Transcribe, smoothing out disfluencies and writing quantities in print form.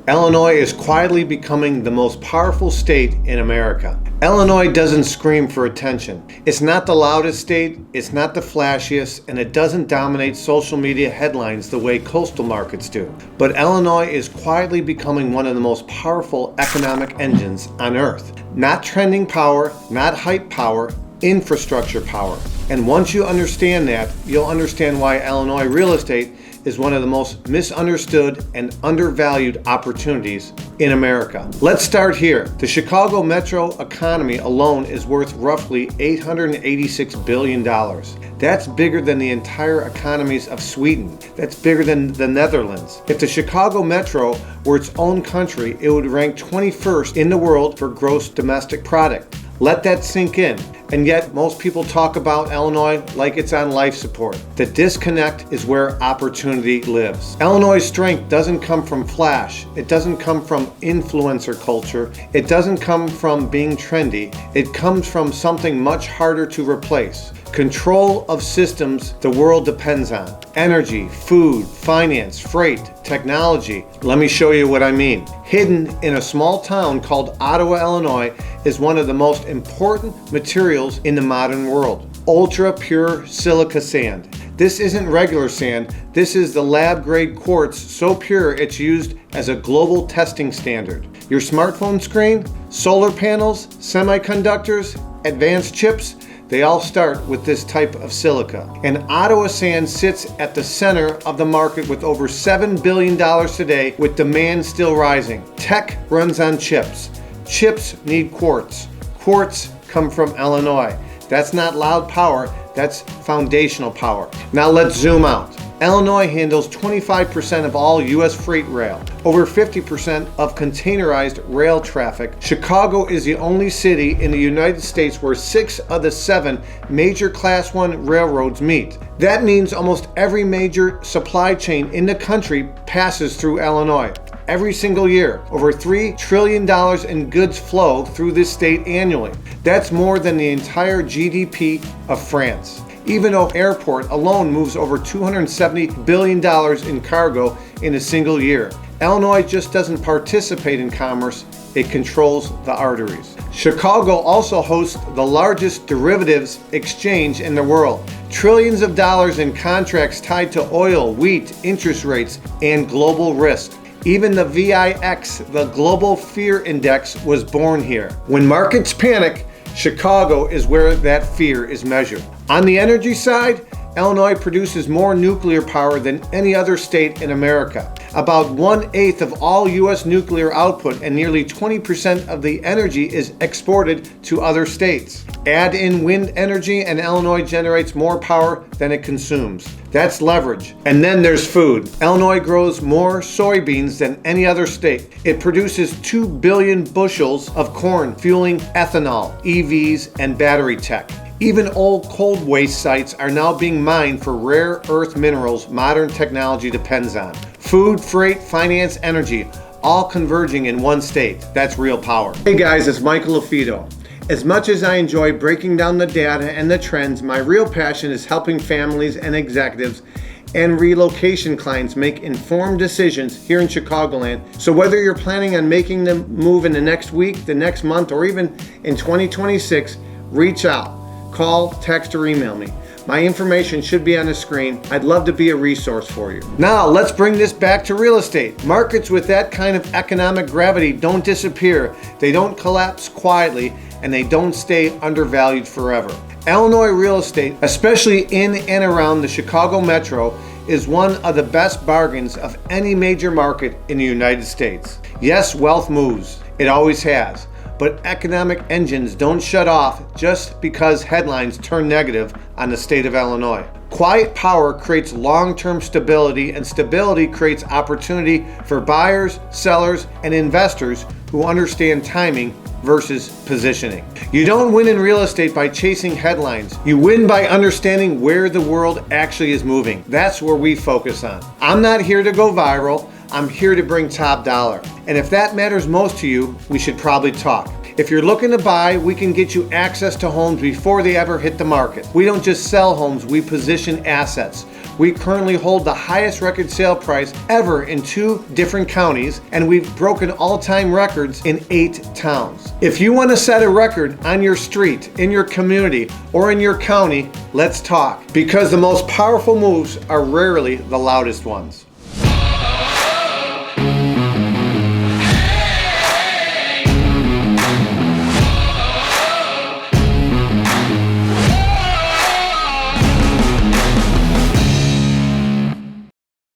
Illinois is quietly becoming the most powerful state in America. Illinois doesn't scream for attention. It's not the loudest state, it's not the flashiest, and it doesn't dominate social media headlines the way coastal markets do. But Illinois is quietly becoming one of the most powerful economic engines on earth. Not trending power, not hype power, infrastructure power. And once you understand that, you'll understand why Illinois real estate is one of the most misunderstood and undervalued opportunities in America. Let's start here. The Chicago metro economy alone is worth roughly $886 billion. That's bigger than the entire economies of Sweden. That's bigger than the Netherlands. If the Chicago metro were its own country, it would rank 21st in the world for gross domestic product. Let that sink in. And yet, most people talk about Illinois like it's on life support. The disconnect is where opportunity lives. Illinois' strength doesn't come from flash. It doesn't come from influencer culture. It doesn't come from being trendy. It comes from something much harder to replace. Control of systems the world depends on. Energy, food, finance, freight, technology. Let me show you what I mean. Hidden in a small town called Ottawa, Illinois, is one of the most important materials in the modern world. Ultra pure silica sand. This isn't regular sand. This is the lab grade quartz, so pure it's used as a global testing standard. Your smartphone screen, solar panels, semiconductors, advanced chips, they all start with this type of silica. And Ottawa sand sits at the center of the market with over $7 billion today, with demand still rising. Tech runs on chips. Chips need quartz. Quartz come from Illinois. That's not loud power, that's foundational power. Now let's zoom out. Illinois handles 25% of all U.S. freight rail, over 50% of containerized rail traffic. Chicago is the only city in the United States where 6 of the 7 major Class 1 railroads meet. That means almost every major supply chain in the country passes through Illinois. Every single year, over $3 trillion in goods flow through this state annually. That's more than the entire GDP of France. Even though airport alone moves over $270 billion in cargo in a single year. Illinois just doesn't participate in commerce, it controls the arteries. Chicago also hosts the largest derivatives exchange in the world. Trillions of dollars in contracts tied to oil, wheat, interest rates, and global risk. Even the VIX, the Global Fear Index, was born here. When markets panic, Chicago is where that fear is measured. On the energy side, Illinois produces more nuclear power than any other state in America. About 1/8 of all U.S. nuclear output and nearly 20% of the energy is exported to other states. Add in wind energy and Illinois generates more power than it consumes. That's leverage. And then there's food. Illinois grows more soybeans than any other state. It produces 2 billion bushels of corn, fueling ethanol, EVs, and battery tech. Even old cold waste sites are now being mined for rare earth minerals modern technology depends on. Food, freight, finance, energy, all converging in one state. That's real power. Hey guys, it's Michael LaFido. As much as I enjoy breaking down the data and the trends, my real passion is helping families and executives and relocation clients make informed decisions here in Chicagoland. So whether you're planning on making the move in the next week, the next month, or even in 2026, reach out. Call, text, or email me. My information should be on the screen. I'd love to be a resource for you. Now, let's bring this back to real estate. Markets with that kind of economic gravity don't disappear, they don't collapse quietly, and they don't stay undervalued forever. Illinois real estate, especially in and around the Chicago metro, is one of the best bargains of any major market in the United States. Yes, wealth moves. It always has. But economic engines don't shut off just because headlines turn negative on the state of Illinois. Quiet power creates long-term stability, and stability creates opportunity for buyers, sellers, and investors who understand timing versus positioning. You don't win in real estate by chasing headlines. You win by understanding where the world actually is moving. That's where we focus on. I'm not here to go viral. I'm here to bring top dollar. And if that matters most to you, we should probably talk. If you're looking to buy, we can get you access to homes before they ever hit the market. We don't just sell homes, we position assets. We currently hold the highest record sale price ever in 2 different counties, and we've broken all-time records in 8 towns. If you want to set a record on your street, in your community, or in your county, let's talk. Because the most powerful moves are rarely the loudest ones.